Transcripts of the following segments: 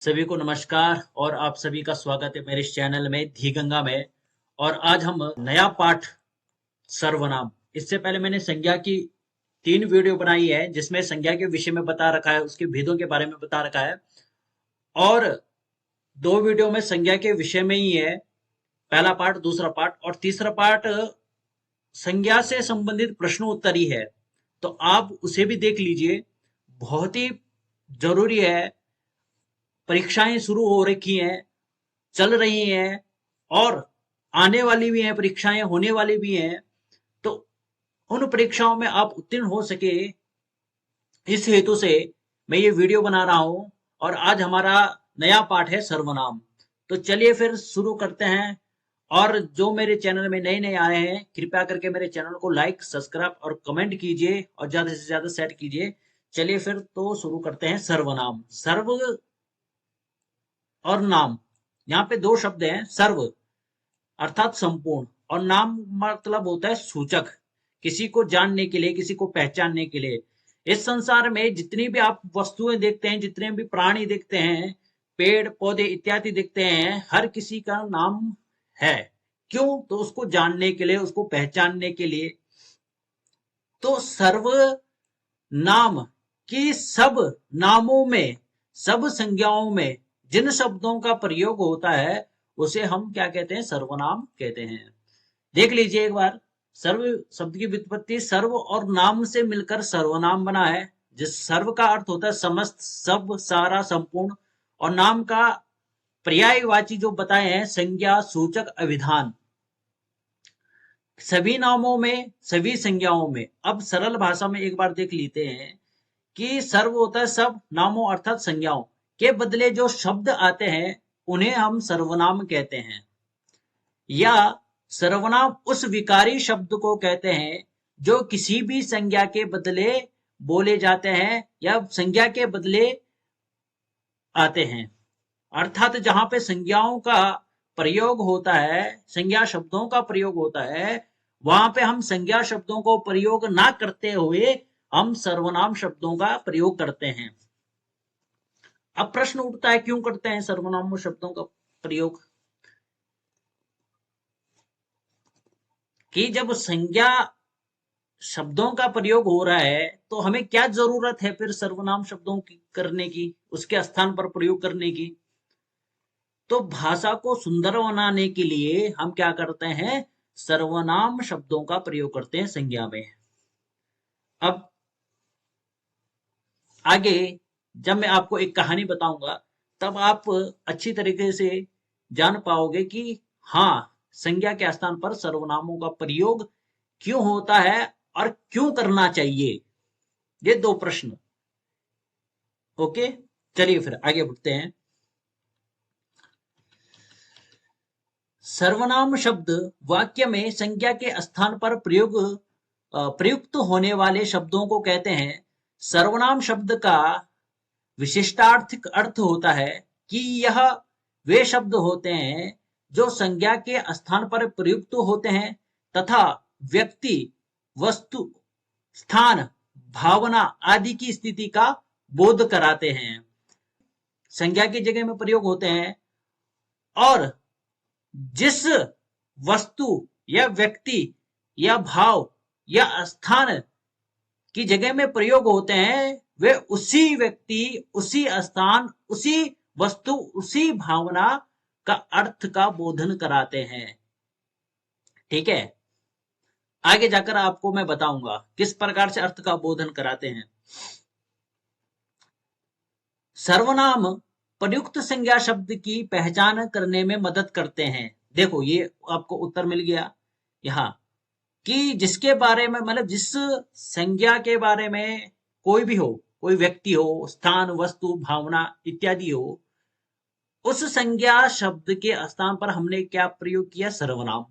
सभी को नमस्कार और आप सभी का स्वागत है मेरे इस चैनल में धी गंगा में। और आज हम नया पाठ सर्वनाम। इससे पहले मैंने संज्ञा की 3 वीडियो बनाई है जिसमें संज्ञा के विषय में बता रखा है, उसके भेदों के बारे में बता रखा है। और 2 वीडियो में संज्ञा के विषय में ही है, पहला पार्ट, दूसरा पार्ट, और तीसरा पार्ट संज्ञा से संबंधित प्रश्नोत्तरी है। तो आप उसे भी देख लीजिए, बहुत ही जरूरी है। परीक्षाएं शुरू हो रखी हैं, चल रही हैं, और आने वाली भी हैं, परीक्षाएं होने वाली भी हैं। तो उन परीक्षाओं में आप उत्तीर्ण हो सके, इस हेतु से मैं ये वीडियो बना रहा हूं। और आज हमारा नया पाठ है सर्वनाम। तो चलिए फिर शुरू करते हैं। और जो मेरे चैनल में नए नए आए हैं, कृपया करके मेरे चैनल को लाइक, सब्सक्राइब और कमेंट कीजिए और ज्यादा से ज्यादा शेयर कीजिए। चलिए फिर तो शुरू करते हैं। सर्वनाम, सर्व और नाम, यहाँ पे 2 शब्द हैं। सर्व अर्थात संपूर्ण, और नाम मतलब होता है सूचक, किसी को जानने के लिए, किसी को पहचानने के लिए। इस संसार में जितनी भी आप वस्तुएं देखते हैं, जितने भी प्राणी देखते हैं, पेड़ पौधे इत्यादि देखते हैं, हर किसी का नाम है। क्यों? तो उसको जानने के लिए, उसको पहचानने के लिए। तो सर्व नाम की सब नामों में, सब संज्ञाओं में जिन शब्दों का प्रयोग होता है उसे हम क्या कहते हैं? सर्वनाम कहते हैं। देख लीजिए एक बार। सर्व शब्द की व्युत्पत्ति सर्व और नाम से मिलकर सर्वनाम बना है। जिस सर्व का अर्थ होता है समस्त, सब, सारा, संपूर्ण। और नाम का पर्यायवाची जो बताए हैं, संज्ञा, सूचक, अभिधान। सभी नामों में, सभी संज्ञाओं में। अब सरल भाषा में एक बार देख लेते हैं कि सर्व होता है सब नामों अर्थात संज्ञाओं के बदले जो शब्द आते हैं उन्हें हम सर्वनाम कहते हैं। या सर्वनाम उस विकारी शब्द को कहते हैं जो किसी भी संज्ञा के बदले बोले जाते हैं या संज्ञा के बदले आते हैं। अर्थात जहां पे संज्ञाओं का प्रयोग होता है, संज्ञा शब्दों का प्रयोग होता है, वहां पे हम संज्ञा शब्दों को प्रयोग ना करते हुए हम सर्वनाम शब्दों का प्रयोग करते हैं। अब प्रश्न उठता है, क्यों करते हैं सर्वनाम शब्दों का प्रयोग? कि जब संज्ञा शब्दों का प्रयोग हो रहा है तो हमें क्या जरूरत है फिर सर्वनाम शब्दों की करने की, उसके स्थान पर प्रयोग करने की? तो भाषा को सुंदर बनाने के लिए हम क्या करते हैं? सर्वनाम शब्दों का प्रयोग करते हैं संज्ञा में। अब आगे जब मैं आपको एक कहानी बताऊंगा तब आप अच्छी तरीके से जान पाओगे कि हाँ, संज्ञा के स्थान पर सर्वनामों का प्रयोग क्यों होता है और क्यों करना चाहिए। ये 2 प्रश्न। ओके, चलिए फिर आगे बढ़ते हैं। सर्वनाम शब्द वाक्य में संज्ञा के स्थान पर प्रयुक्त होने वाले शब्दों को कहते हैं। सर्वनाम शब्द का विशिष्टार्थिक अर्थ होता है कि यह वे शब्द होते हैं जो संज्ञा के स्थान पर प्रयुक्त होते हैं तथा व्यक्ति, वस्तु, स्थान, भावना आदि की स्थिति का बोध कराते हैं। संज्ञा की जगह में प्रयोग होते हैं और जिस वस्तु या व्यक्ति या भाव या स्थान की जगह में प्रयोग होते हैं वे उसी व्यक्ति, उसी स्थान, उसी वस्तु, उसी भावना का अर्थ का बोधन कराते हैं। ठीक है, आगे जाकर आपको मैं बताऊंगा किस प्रकार से अर्थ का बोधन कराते हैं। सर्वनाम प्रयुक्त संज्ञा शब्द की पहचान करने में मदद करते हैं। देखो, ये आपको उत्तर मिल गया यहाँ कि जिसके बारे में, मतलब जिस संज्ञा के बारे में कोई भी हो, कोई व्यक्ति हो, स्थान, वस्तु, भावना इत्यादि हो, उस संज्ञा शब्द के स्थान पर हमने क्या प्रयोग किया? सर्वनाम।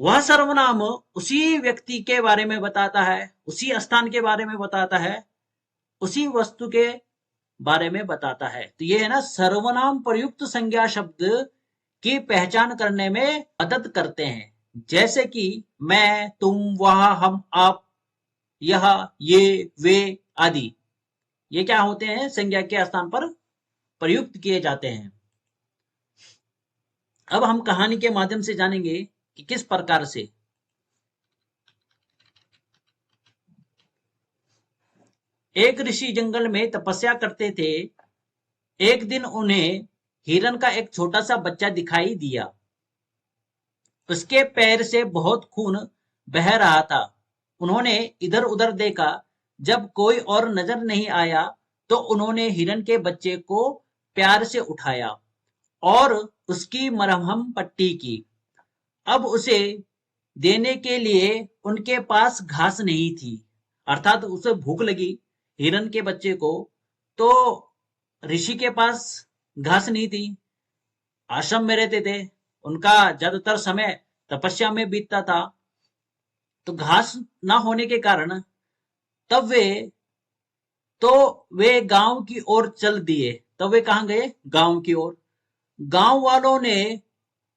वह सर्वनाम उसी व्यक्ति के बारे में बताता है, उसी स्थान के बारे में बताता है, उसी वस्तु के बारे में बताता है। तो ये है ना, सर्वनाम प्रयुक्त संज्ञा शब्द की पहचान करने में मदद करते हैं। जैसे कि मैं, तुम, वह, हम, आप, यह, ये, वे आदि। ये क्या होते हैं? संज्ञा के स्थान पर प्रयुक्त किए जाते हैं। अब हम कहानी के माध्यम से जानेंगे कि किस प्रकार से एक ऋषि जंगल में तपस्या करते थे। एक दिन उन्हें हिरन का एक छोटा सा बच्चा दिखाई दिया। उसके पैर से बहुत खून बह रहा था। उन्होंने इधर उधर देखा। जब कोई और नजर नहीं आया तो उन्होंने हिरन के बच्चे को प्यार से उठाया और उसकी मरहम पट्टी की। अब उसे देने के लिए उनके पास घास नहीं थी, अर्थात उसे भूख लगी हिरन के बच्चे को, तो ऋषि के पास घास नहीं थी। आश्रम में रहते थे, उनका ज्यादातर समय तपस्या में बीतता था, तो घास ना होने के कारण तब तो वे गांव की ओर चल दिए। तब वे कहाँ गए? गांव की ओर। गांव वालों ने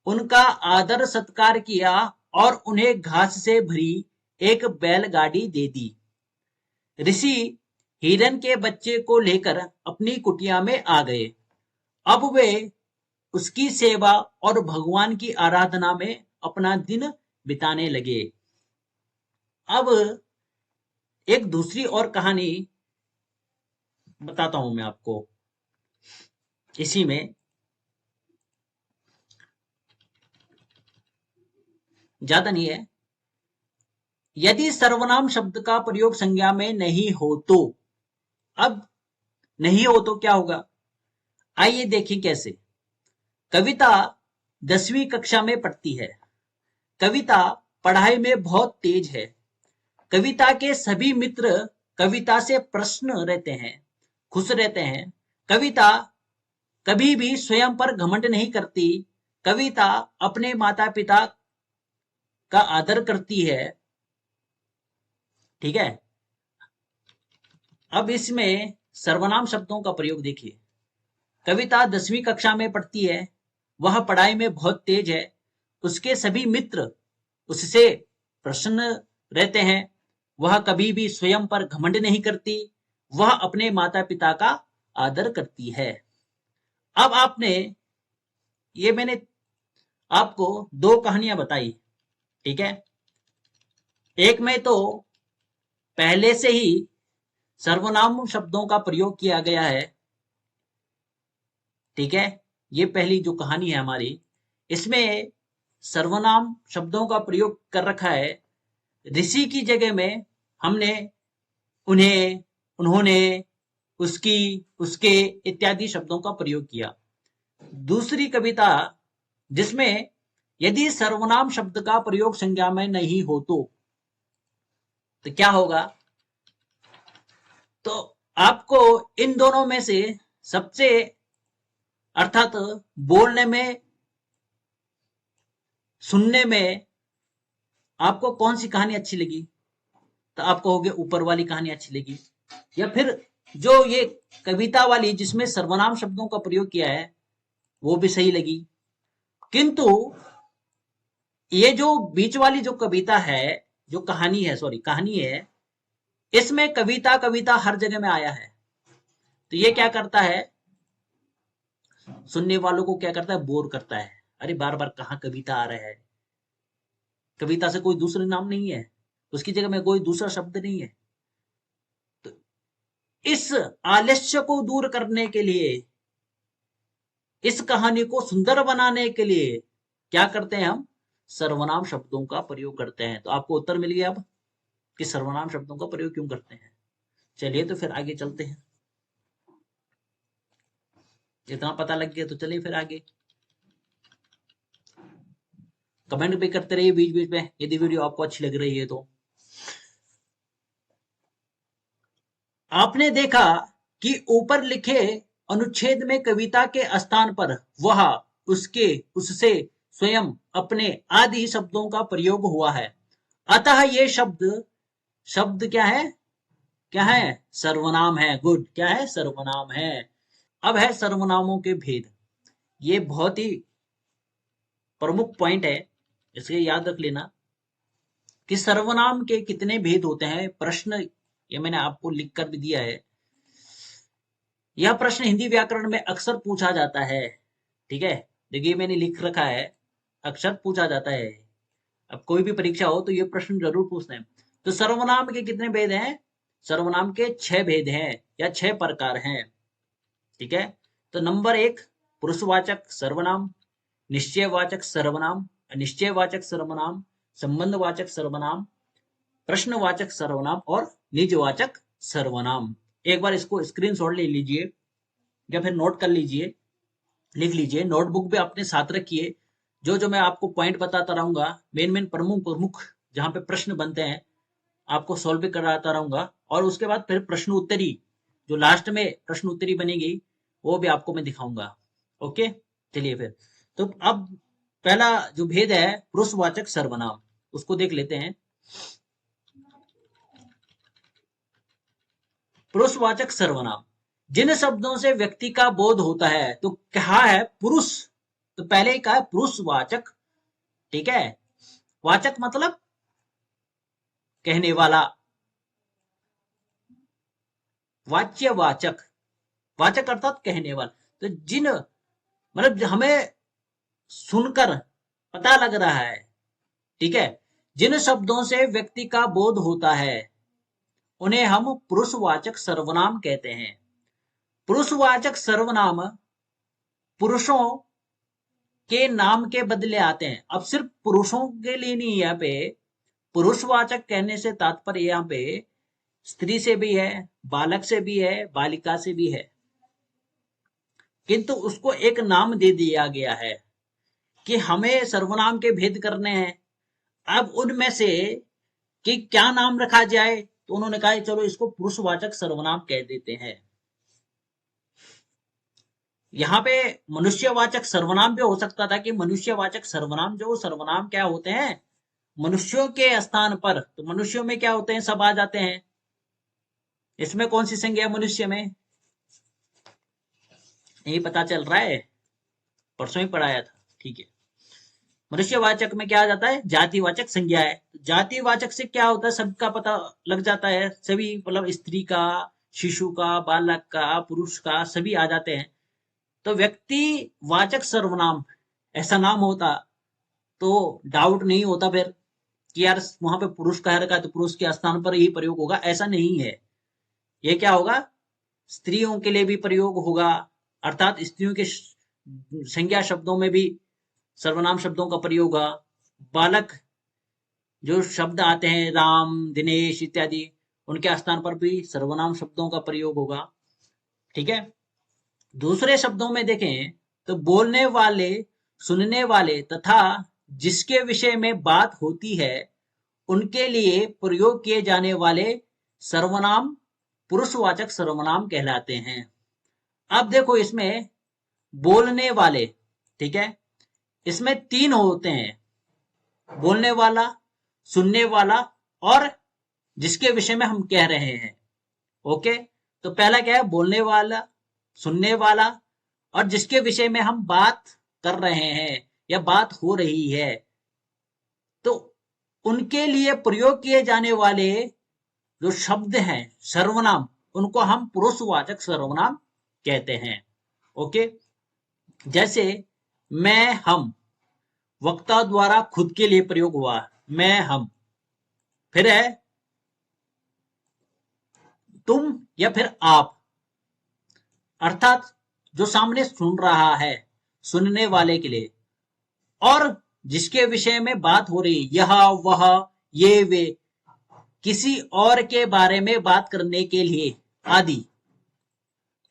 उनका आदर सत्कार किया और उन्हें घास से भरी एक बैलगाड़ी दे दी। ऋषि हिरन के बच्चे को लेकर अपनी कुटिया में आ गए। अब वे उसकी सेवा और भगवान की आराधना में अपना दिन बिताने लगे। अब एक दूसरी और कहानी बताता हूं मैं आपको, इसी में ज्यादा नहीं है। यदि सर्वनाम शब्द का प्रयोग संज्ञा में नहीं हो तो, अब नहीं हो तो क्या होगा, आइए देखें कैसे। कविता 10वीं कक्षा में पढ़ती है। कविता पढ़ाई में बहुत तेज है। कविता के सभी मित्र कविता से प्रश्न रहते हैं, खुश रहते हैं। कविता कभी भी स्वयं पर घमंड नहीं करती। कविता अपने माता पिता का आदर करती है। ठीक है। अब इसमें सर्वनाम शब्दों का प्रयोग देखिए। कविता 10वीं कक्षा में पढ़ती है। वह पढ़ाई में बहुत तेज है। उसके सभी मित्र उससे प्रसन्न रहते हैं। वह कभी भी स्वयं पर घमंड नहीं करती। वह अपने माता पिता का आदर करती है। अब मैंने आपको दो कहानियां बताई। ठीक है। एक में तो पहले से ही सर्वनाम शब्दों का प्रयोग किया गया है। ठीक है। ये पहली जो कहानी है हमारी, इसमें सर्वनाम शब्दों का प्रयोग कर रखा है। ऋषि की जगह में हमने उन्हें, उन्होंने, उसकी, उसके इत्यादि शब्दों का प्रयोग किया। दूसरी कविता जिसमें यदि सर्वनाम शब्द का प्रयोग संज्ञा में नहीं हो तो क्या होगा, तो आपको इन दोनों में से सबसे, अर्थात बोलने में, सुनने में आपको कौन सी कहानी अच्छी लगी, तो आप कहोगे ऊपर वाली कहानी अच्छी लगी, या फिर जो ये कविता वाली जिसमें सर्वनाम शब्दों का प्रयोग किया है वो भी सही लगी। किंतु ये जो बीच वाली जो कविता है, जो कहानी है, सॉरी कहानी है, इसमें कविता कविता हर जगह में आया है। तो ये क्या करता है, सुनने वालों को क्या करता है, बोर करता है। अरे बार बार कहाँ कविता आ रहा है, कविता से कोई दूसरा नाम नहीं है, उसकी जगह में कोई दूसरा शब्द नहीं है। तो इस आलस्य को दूर करने के लिए, इस कहानी को सुंदर बनाने के लिए क्या करते हैं, हम सर्वनाम शब्दों का प्रयोग करते हैं। तो आपको उत्तर मिल गया अब कि सर्वनाम शब्दों का प्रयोग क्यों करते हैं। चलिए तो फिर आगे चलते हैं। इतना पता लग गया तो चलिए फिर आगे। कमेंट भी करते रहिए बीच बीच में यदि वीडियो आपको अच्छी लग रही है तो। आपने देखा कि ऊपर लिखे अनुच्छेद में कविता के स्थान पर वह, उसके, उससे, स्वयं, अपने आदि शब्दों का प्रयोग हुआ है। अतः ये शब्द, शब्द क्या है, क्या है, सर्वनाम है। गुड, क्या है, सर्वनाम है। अब है सर्वनामों के भेद। ये बहुत ही प्रमुख पॉइंट है, इसलिए याद रख लेना कि सर्वनाम के कितने भेद होते हैं। प्रश्न ये मैंने आपको लिख कर भी दिया है। यह प्रश्न हिंदी व्याकरण में अक्सर पूछा जाता है। ठीक है, देखिए मैंने लिख रखा है, अक्सर पूछा जाता है। अब कोई भी परीक्षा हो तो ये प्रश्न जरूर पूछते हैं। तो सर्वनाम के कितने भेद हैं? सर्वनाम के 6 भेद हैं या 6 प्रकार हैं। ठीक है, तो नंबर 1 पुरुषवाचक सर्वनाम, निश्चयवाचक सर्वनाम, अनिश्चयवाचक सर्वनाम, संबंधवाचक सर्वनाम, प्रश्नवाचक सर्वनाम और निजवाचक सर्वनाम। एक बार इसको स्क्रीनशॉट ले लीजिए या फिर नोट कर लीजिए, लिख लीजिए, नोटबुक भी अपने साथ रखिए। जो जो मैं आपको पॉइंट बताता रहूंगा, मेन मेन प्रमुख प्रमुख जहां पे प्रश्न बनते हैं, आपको सॉल्व भी कराता रहूंगा। और उसके बाद फिर प्रश्न उत्तरी, जो लास्ट में प्रश्न उत्तरी बनेगी, वो भी आपको मैं दिखाऊंगा। ओके, चलिए फिर। तो अब पहला जो भेद है पुरुषवाचक सर्वनाम, उसको देख लेते हैं। पुरुषवाचक सर्वनाम, जिन शब्दों से व्यक्ति का बोध होता है, तो कहा है पुरुष, तो पहले ही कहा है पुरुषवाचक। ठीक है, वाचक मतलब कहने वाला, वाच्यवाचक, वाचक अर्थात कहने वाला। तो जिन मतलब हमें सुनकर पता लग रहा है, ठीक है, जिन शब्दों से व्यक्ति का बोध होता है उन्हें हम पुरुषवाचक सर्वनाम कहते हैं। पुरुषवाचक सर्वनाम पुरुषों के नाम के बदले आते हैं। अब सिर्फ पुरुषों के लिए नहीं, यहाँ पे पुरुषवाचक कहने से तात्पर्य यहाँ पे स्त्री से भी है, बालक से भी है, बालिका से भी है, किंतु उसको एक नाम दे दिया गया है कि हमें सर्वनाम के भेद करने हैं। अब उनमें से कि क्या नाम रखा जाए, तो उन्होंने कहा चलो इसको पुरुषवाचक सर्वनाम कह देते हैं। यहाँ पे मनुष्यवाचक सर्वनाम भी हो सकता था कि मनुष्यवाचक सर्वनाम, जो सर्वनाम क्या होते हैं मनुष्यों के स्थान पर, तो मनुष्यों में क्या होते हैं, सब आ जाते हैं। इसमें कौन सी संज्ञा है मनुष्य में, नहीं पता चल रहा है, परसों ही पढ़ाया था। ठीक है, मनुष्यवाचक में क्या आ जाता है, जातिवाचक संज्ञा है। जातिवाचक से क्या होता है, सबका पता लग जाता है, सभी मतलब स्त्री का, शिशु का, बालक का, पुरुष का, सभी आ जाते हैं। तो व्यक्ति वाचक सर्वनाम ऐसा नाम होता तो डाउट नहीं होता फिर कि यार वहां पे पुरुष कह रखा है तो पुरुष के स्थान पर ही प्रयोग होगा, ऐसा नहीं है। ये क्या होगा, स्त्रियों के लिए भी प्रयोग होगा, अर्थात स्त्रियों के संज्ञा शब्दों में भी सर्वनाम शब्दों का प्रयोग होगा। बालक जो शब्द आते हैं राम, दिनेश इत्यादि, उनके स्थान पर भी सर्वनाम शब्दों का प्रयोग होगा। ठीक है, दूसरे शब्दों में देखें तो बोलने वाले, सुनने वाले तथा जिसके विषय में बात होती है उनके लिए प्रयोग किए जाने वाले सर्वनाम पुरुषवाचक सर्वनाम कहलाते हैं। अब देखो इसमें बोलने वाले, ठीक है, इसमें 3 होते हैं, बोलने वाला, सुनने वाला और जिसके विषय में हम कह रहे हैं। ओके, तो पहला क्या है, बोलने वाला, सुनने वाला और जिसके विषय में हम बात कर रहे हैं या बात हो रही है, तो उनके लिए प्रयोग किए जाने वाले जो शब्द हैं सर्वनाम, उनको हम पुरुषवाचक सर्वनाम कहते हैं। ओके, जैसे मैं, हम, वक्ता द्वारा खुद के लिए प्रयोग हुआ, मैं, हम। फिर है तुम या फिर आप, अर्थात जो सामने सुन रहा है, सुनने वाले के लिए, और जिसके विषय में बात हो रही, यह, वह, ये, वे, किसी और के बारे में बात करने के लिए आदि।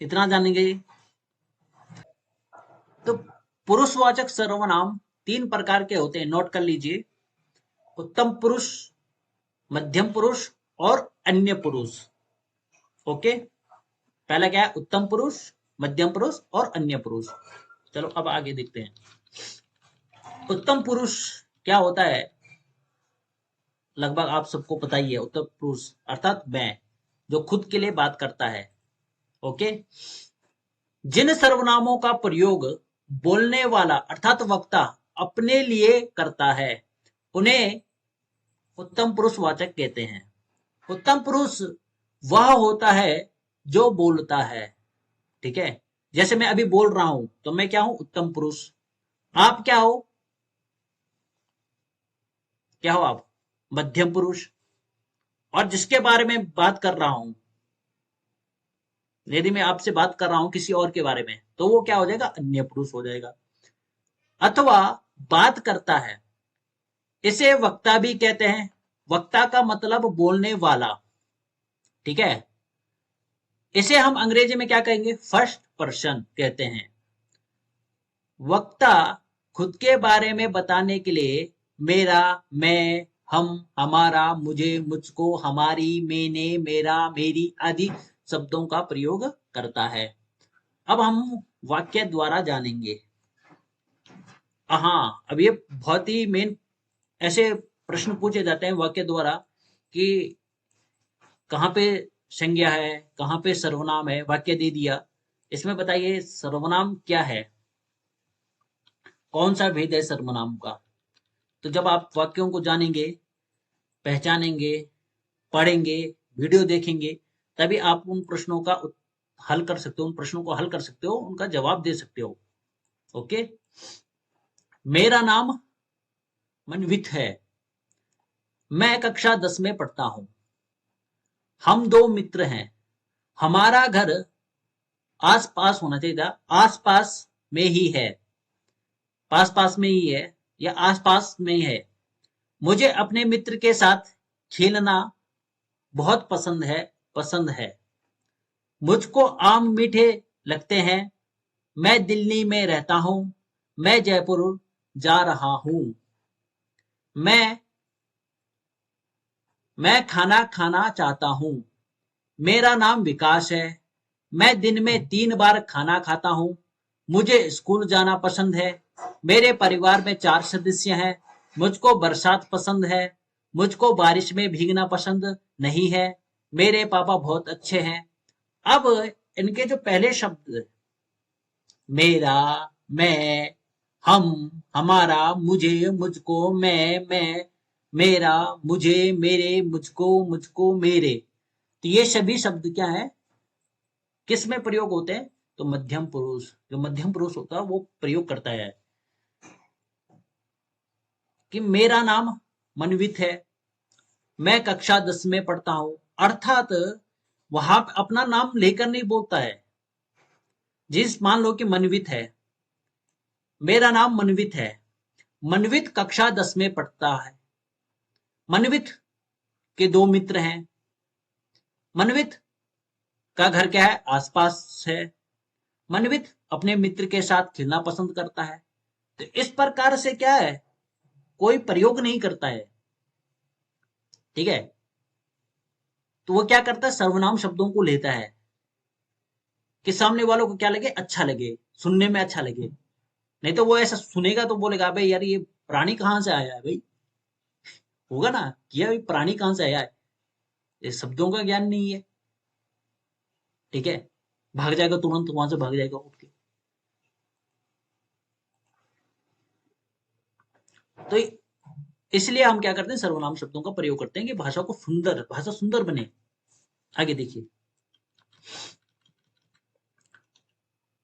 इतना जानेंगे। तो पुरुषवाचक सर्वनाम 3 प्रकार के होते हैं, नोट कर लीजिए। उत्तम पुरुष, मध्यम पुरुष और अन्य पुरुष। ओके, पहला क्या है, उत्तम पुरुष, मध्यम पुरुष और अन्य पुरुष। चलो अब आगे देखते हैं। उत्तम पुरुष क्या होता है, लगभग आप सबको पता ही है। उत्तम पुरुष अर्थात मैं, जो खुद के लिए बात करता है। ओके, जिन सर्वनामों का प्रयोग बोलने वाला अर्थात वक्ता अपने लिए करता है उन्हें उत्तम पुरुषवाचक कहते हैं। उत्तम पुरुष वह होता है जो बोलता है, ठीक है। जैसे मैं अभी बोल रहा हूं तो मैं क्या हूं? उत्तम पुरुष। आप क्या हो? क्या हो आप? मध्यम पुरुष। और जिसके बारे में बात कर रहा हूं, यदि मैं आपसे बात कर रहा हूं किसी और के बारे में, तो वो क्या हो जाएगा? अन्य पुरुष हो जाएगा। अथवा बात करता है, इसे वक्ता भी कहते हैं। वक्ता का मतलब बोलने वाला, ठीक है। इसे हम अंग्रेजी में क्या कहेंगे? फर्स्ट पर्सन कहते हैं। वक्ता खुद के बारे में बताने के लिए मेरा, मैं, हम, हमारा, मुझे, मुझको, हमारी, मैंने, मेरा, मेरी आदि शब्दों का प्रयोग करता है। अब हम वाक्य द्वारा जानेंगे। हाँ, अब ये बहुत ही मेन ऐसे प्रश्न पूछे जाते हैं वाक्य द्वारा कि कहाँ पे संज्ञा है, कहाँ पे सर्वनाम है। वाक्य दे दिया, इसमें बताइए सर्वनाम क्या है, कौन सा भेद है सर्वनाम का। तो जब आप वाक्यों को जानेंगे, पहचानेंगे, पढ़ेंगे, वीडियो देखेंगे, तभी आप उन प्रश्नों का हल कर सकते हो, उन प्रश्नों को हल कर सकते हो, उनका जवाब दे सकते हो। ओके। मेरा नाम मनवित है। मैं कक्षा 10 में पढ़ता हूं। हम दो मित्र हैं। हमारा घर आस पास होना चाहिए था, आस पास में ही है। पास पास में ही है या आस पास में ही है। मुझे अपने मित्र के साथ खेलना बहुत पसंद है। पसंद है। मुझको आम मीठे लगते हैं। मैं दिल्ली में रहता हूँ। मैं जयपुर जा रहा हूँ। मैं मैं खाना खाना चाहता हूँ। मेरा नाम विकास है। मैं दिन में 3 बार खाना खाता हूँ। मुझे स्कूल जाना पसंद है। मेरे परिवार में 4 सदस्य हैं। मुझको बरसात पसंद है। मुझको बारिश में भीगना पसंद नहीं है। मेरे पापा बहुत अच्छे हैं। अब इनके जो पहले शब्द, मेरा, मैं, हम, हमारा, मुझे, मुझको, मैं, मेरा, मुझे, मेरे, मुझको, मुझको, मेरे, तो ये सभी शब्द क्या है, किस में प्रयोग होते हैं? तो मध्यम पुरुष, जो मध्यम पुरुष होता है वो प्रयोग करता है। कि मेरा नाम मनवित है। मैं कक्षा 10 में पढ़ता हूं। अर्थात वहां अपना नाम लेकर नहीं बोलता है। जिस मान लो कि मनवित है, मेरा नाम मनवित है। मनवित कक्षा 10 में पढ़ता है। मनवित के दो मित्र हैं। मनवित का घर क्या है? आसपास है। मनवित अपने मित्र के साथ खेलना पसंद करता है। तो इस प्रकार से क्या है, कोई प्रयोग नहीं करता है, ठीक है। तो वो क्या करता है? सर्वनाम शब्दों को लेता है कि सामने वालों को क्या लगे? अच्छा लगे, सुनने में अच्छा लगे। नहीं तो वो ऐसा सुनेगा तो बोलेगा भाई यार ये प्राणी कहाँ से आया है भाई। होगा ना कि यार ये प्राणी कहाँ से आया है, ये शब्दों का ज्ञान नहीं है, ठीक है। भाग जाएगा, तुरंत वहां से भाग जाएगा उठ के। तो इसलिए हम क्या करते हैं? सर्वनाम शब्दों का प्रयोग करते हैं कि भाषा को सुंदर, भाषा सुंदर बने। आगे देखिए,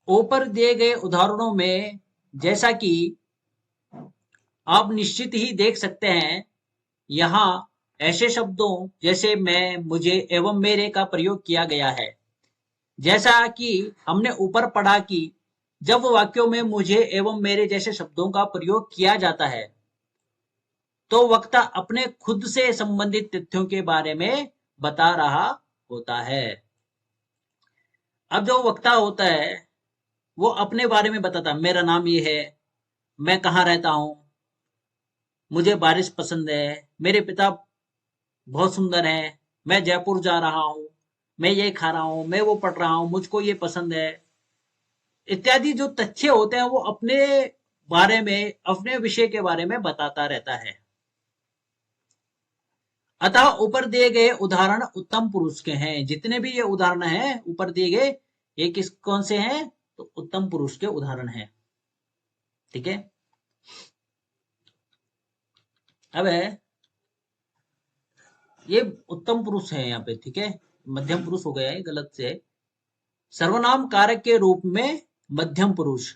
ऊपर दिए गए उदाहरणों में जैसा कि आप निश्चित ही देख सकते हैं, यहाँ ऐसे शब्दों जैसे मैं, मुझे एवं मेरे का प्रयोग किया गया है। जैसा कि हमने ऊपर पढ़ा कि जब वाक्यों में मुझे एवं मेरे जैसे शब्दों का प्रयोग किया जाता है तो वक्ता अपने खुद से संबंधित तथ्यों के बारे में बता रहा होता है। अब जो वक्ता होता है वो अपने बारे में बताता है। मेरा नाम ये है, मैं कहाँ रहता हूँ, मुझे बारिश पसंद है, मेरे पिता बहुत सुंदर हैं, मैं जयपुर जा रहा हूँ, मैं ये खा रहा हूँ, मैं वो पढ़ रहा हूँ, मुझको ये पसंद है, इत्यादि जो तथ्य होते हैं वो अपने बारे में, अपने विषय के बारे में बताता रहता है। अतः ऊपर दिए गए उदाहरण उत्तम पुरुष के हैं। जितने भी ये उदाहरण हैं ऊपर दिए गए, ये किस कौन से हैं? तो उत्तम पुरुष के उदाहरण हैं, ठीक है। अब है, ये उत्तम पुरुष है यहाँ पे, ठीक है। मध्यम पुरुष हो गया है, गलत से है। सर्वनाम कारक के रूप में मध्यम पुरुष,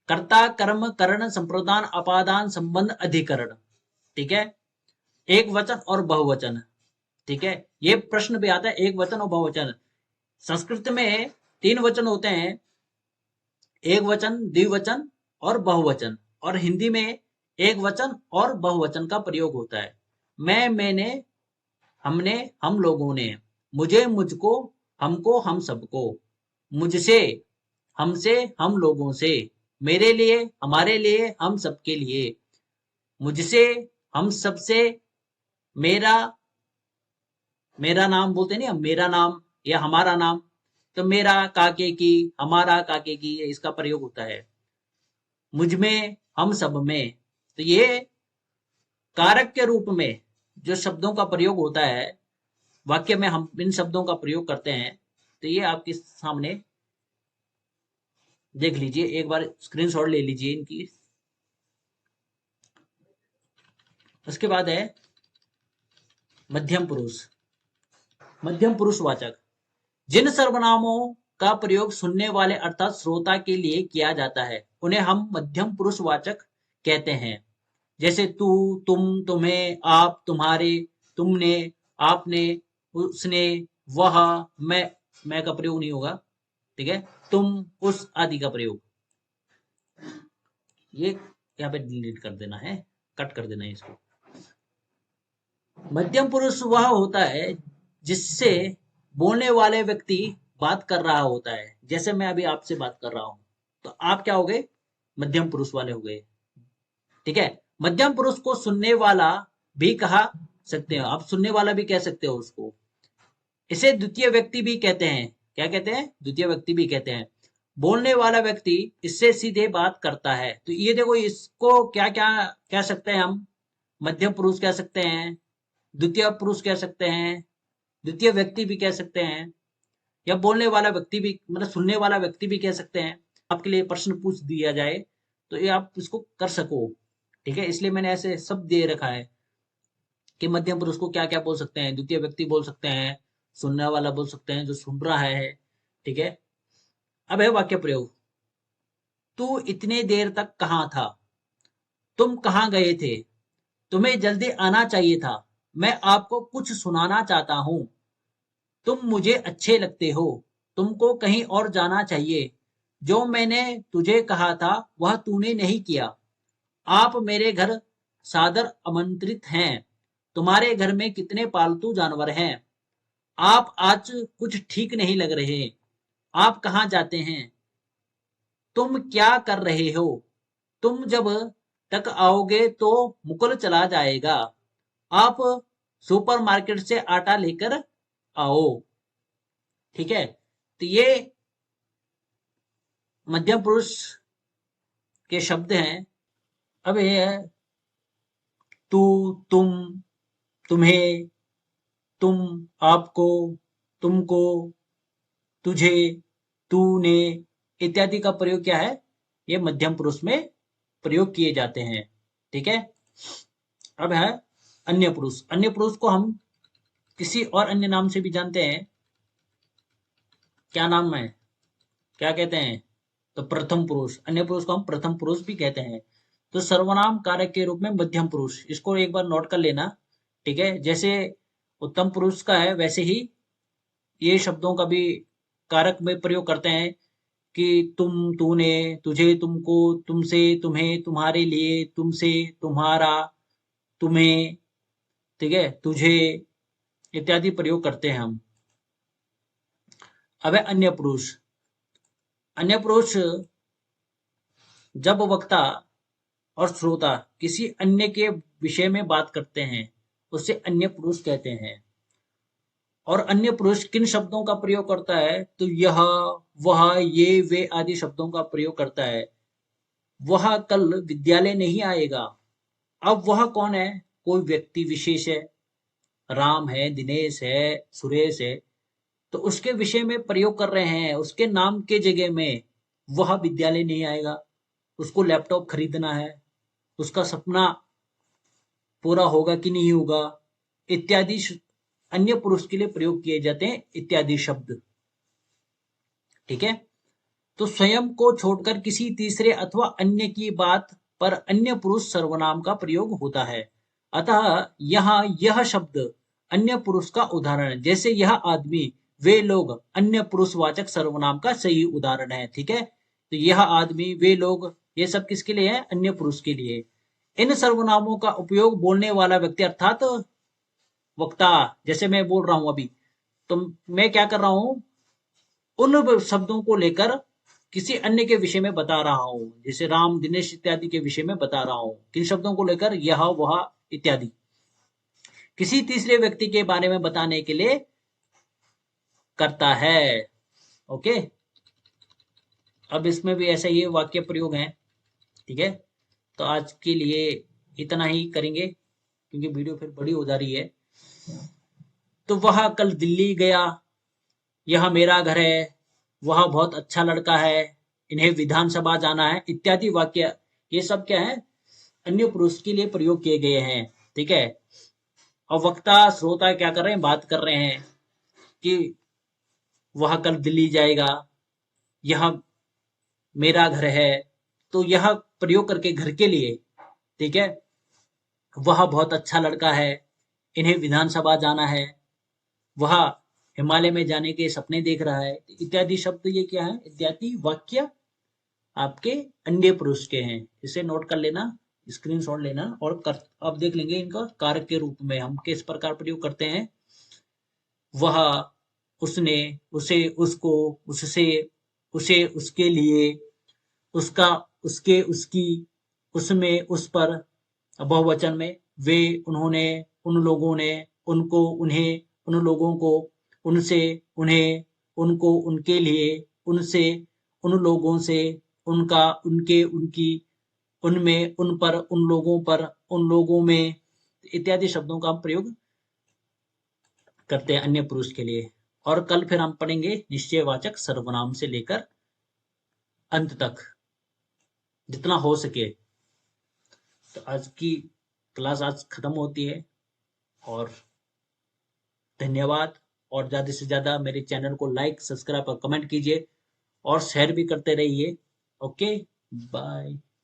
कर्ता कर्म करण संप्रदान अपादान संबंध अधिकरण, ठीक है, एक वचन और बहुवचन, ठीक है। ये प्रश्न भी आता है, एक वचन और बहुवचन। संस्कृत में 3 वचन होते हैं, एक वचन, द्विवचन और बहुवचन, और हिंदी में एक वचन और बहुवचन का प्रयोग होता है। मैं, मैंने, हमने, हम लोगों ने, मुझे, मुझको, हमको, हम सबको, मुझसे, हमसे, हम लोगों से, मेरे लिए, हमारे लिए, हम सबके लिए, मुझसे, हम सबसे, मेरा, मेरा नाम बोलते नहीं हम, मेरा नाम या हमारा नाम, तो मेरा काके की, हमारा काके की, इसका प्रयोग होता है। मुझ में, हम सब में, तो ये कारक के रूप में जो शब्दों का प्रयोग होता है वाक्य में, हम इन शब्दों का प्रयोग करते हैं। तो ये आपके सामने देख लीजिए, एक बार स्क्रीनशॉट ले लीजिए इनकी। उसके बाद है मध्यम पुरुष। मध्यम पुरुष वाचक जिन सर्वनामों का प्रयोग सुनने वाले अर्थात श्रोता के लिए किया जाता है उन्हें हम मध्यम पुरुष वाचक कहते हैं। जैसे तू, तुम, तुम्हें, आप, तुम्हारे, तुमने, आपने, उसने, वह, मैं का प्रयोग नहीं होगा, ठीक है, तुम, उस आदि का प्रयोग। ये यहाँ पे डिलीट कर देना है, कट कर देना है इसको। मध्यम पुरुष वह होता है जिससे बोलने वाले व्यक्ति बात कर रहा होता है। जैसे मैं अभी आपसे बात कर रहा हूं, तो आप क्या हो गए, मध्यम पुरुष वाले हो गए, ठीक है। मध्यम पुरुष को सुनने वाला भी कहा सकते हो, आप सुनने वाला भी कह सकते हो उसको। इसे द्वितीय व्यक्ति भी कहते हैं। क्या कहते हैं, द्वितीय व्यक्ति भी कहते हैं। बोलने वाला व्यक्ति इससे सीधे बात करता है। तो ये देखो, इसको क्या क्या कह सकते हैं हम, मध्यम पुरुष कह सकते हैं, द्वितीय पुरुष कह सकते हैं, द्वितीय व्यक्ति भी कह सकते हैं, या बोलने वाला व्यक्ति भी, मतलब सुनने वाला व्यक्ति भी कह सकते हैं। आपके लिए प्रश्न पूछ दिया जाए तो ये आप इसको कर सको, ठीक है, इसलिए मैंने ऐसे सब दे रखा है कि मध्यम पुरुष को क्या क्या बोल सकते हैं। द्वितीय व्यक्ति बोल सकते हैं, सुनने वाला बोल सकते हैं, जो सुन रहा है, ठीक है। अब है वाक्य प्रयोग। तू इतने देर तक कहाँ था, तुम कहाँ गए थे, तुम्हें जल्दी आना चाहिए था, मैं आपको कुछ सुनाना चाहता हूँ, तुम मुझे अच्छे लगते हो, तुमको कहीं और जाना चाहिए, जो मैंने तुझे कहा था वह तूने नहीं किया, आप मेरे घर सादर आमंत्रित हैं, तुम्हारे घर में कितने पालतू जानवर हैं, आप आज कुछ ठीक नहीं लग रहे, आप कहाँ जाते हैं, तुम क्या कर रहे हो, तुम जब तक आओगे तो मुकुल चला जाएगा, आप सुपरमार्केट से आटा लेकर आओ, ठीक है। तो ये मध्यम पुरुष के शब्द हैं। अब ये है तू, तुम, तुम्हें, तुम, आपको, तुमको, तुझे, तूने इत्यादि का प्रयोग क्या है, ये मध्यम पुरुष में प्रयोग किए जाते हैं, ठीक है। अब है अन्य पुरुष। अन्य पुरुष को हम किसी और अन्य नाम से भी जानते हैं। क्या नाम है, क्या कहते हैं, तो प्रथम पुरुष। अन्य पुरुष को हम प्रथम पुरुष भी कहते हैं। तो सर्वनाम कारक के रूप में मध्यम पुरुष, इसको एक बार नोट कर लेना, ठीक है। जैसे उत्तम पुरुष का है वैसे ही ये शब्दों का भी कारक में प्रयोग करते हैं कि तुम, तूने, तुझे, तुमको, तुमसे, तुम्हें, तुम्हारे लिए, तुमसे, तुम्हारा, तुम्हें, ठीक है, तुझे इत्यादि प्रयोग करते हैं हम। अब है अन्य पुरुष। अन्य पुरुष जब वक्ता और श्रोता किसी अन्य के विषय में बात करते हैं उसे अन्य पुरुष कहते हैं। और अन्य पुरुष किन शब्दों का प्रयोग करता है, तो यह, वह, ये, वे आदि शब्दों का प्रयोग करता है। वह कल विद्यालय नहीं आएगा। अब वह कौन है, कोई व्यक्ति विशेष है, राम है, दिनेश है, सुरेश है, तो उसके विषय में प्रयोग कर रहे हैं। उसके नाम के जगह में वह विद्यालय नहीं आएगा, उसको लैपटॉप खरीदना है, उसका सपना पूरा होगा कि नहीं होगा, इत्यादि अन्य पुरुष के लिए प्रयोग किए जाते हैं इत्यादि शब्द। ठीक है। तो स्वयं को छोड़कर किसी तीसरे अथवा अन्य की बात पर अन्य पुरुष सर्वनाम का प्रयोग होता है। अतः यहाँ यह शब्द अन्य पुरुष का उदाहरण है। जैसे यह आदमी, वे लोग अन्य पुरुषवाचक सर्वनाम का सही उदाहरण है। ठीक है, तो यह आदमी, वे लोग, ये सब किसके लिए है? अन्य पुरुष के लिए। इन सर्वनामों का उपयोग बोलने वाला व्यक्ति अर्थात वक्ता, जैसे मैं बोल रहा हूं अभी, तो मैं क्या कर रहा हूं, उन शब्दों को लेकर किसी अन्य के विषय में बता रहा हूं, जैसे राम, दिनेश इत्यादि के विषय में बता रहा हूं। किन शब्दों को लेकर? यह, वह इत्यादि, किसी तीसरे व्यक्ति के बारे में बताने के लिए करता है। ओके, अब इसमें भी ऐसा ही वाक्य प्रयोग है। ठीक है, तो आज के लिए इतना ही करेंगे क्योंकि वीडियो फिर बड़ी हो जा रही है। तो वह कल दिल्ली गया, यह मेरा घर है, वह बहुत अच्छा लड़का है, इन्हें विधानसभा जाना है इत्यादि वाक्य, ये सब क्या है? अन्य पुरुष के लिए प्रयोग किए गए हैं। ठीक है, और वक्ता श्रोता क्या कर रहे हैं? बात कर रहे हैं कि वह कल दिल्ली जाएगा, यह मेरा घर है, तो यह प्रयोग करके घर के लिए। ठीक है, वह बहुत अच्छा लड़का है, इन्हें विधानसभा जाना है, वह हिमालय में जाने के सपने देख रहा है इत्यादि शब्द, ये क्या है? इत्यादि वाक्य आपके अन्य पुरुष के हैं। इसे नोट कर लेना, स्क्रीनशॉट लेना, और अब देख लेंगे इनका कारक के रूप में हम किस प्रकार प्रयोग करते हैं। वह, उसने, उसे, उसको, उससे, उसे, उसके लिए, उसका, उसके, उसकी, उसमें, उस पर, बहुवचन में, वे, उन्होंने, उन लोगों ने, उनको, उन्हें, उन लोगों को, उनसे, उन्हें, उनको, उनके लिए, उनसे, उन लोगों से, उनका, उनके, उनकी, उनमें, उन पर, उन लोगों पर, उन लोगों में इत्यादि शब्दों का प्रयोग करते हैं अन्य पुरुष के लिए। और कल फिर हम पढ़ेंगे निश्चयवाचक सर्वनाम से लेकर अंत तक, जितना हो सके। तो आज की क्लास आज खत्म होती है, और धन्यवाद। और ज्यादा से ज्यादा मेरे चैनल को लाइक, सब्सक्राइब और कमेंट कीजिए, और शेयर भी करते रहिए। Okay, bye.